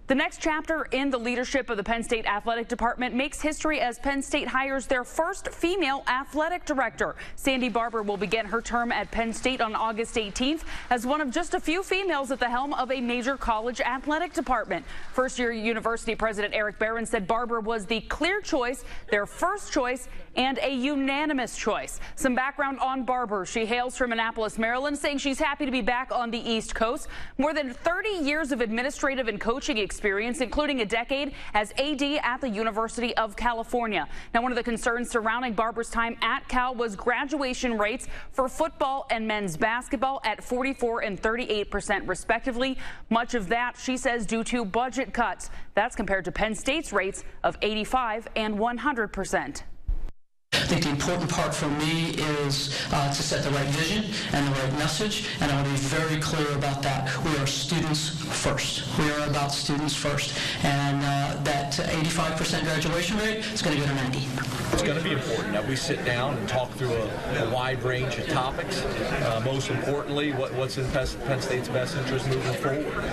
The next chapter in the leadership of the Penn State Athletic Department makes history as Penn State hires their first female athletic director. Sandy Barbour will begin her term at Penn State on August 18th as one of just a few females at the helm of a major college athletic department. First-year University President Eric Barron said Barbour was the clear choice, their first choice, and a unanimous choice. Some background on Barbour. She hails from Annapolis, Maryland, saying she's happy to be back on the East Coast. More than 30 years of administrative and coaching experience, including a decade as AD at the University of California. Now, one of the concerns surrounding Barbour's time at Cal was graduation rates for football and men's basketball at 44% and 38% respectively. Much of that, she says, due to budget cuts. That's compared to Penn State's rates of 85% and 100%. I think the important part for me is to set the right vision and the right message, and I want to be very clear about that. We are students first. We are about students first, and that 85% graduation rate is going to go to 90. It's going to be important that we sit down and talk through a wide range of topics. Most importantly, what's in Penn State's best interest moving forward.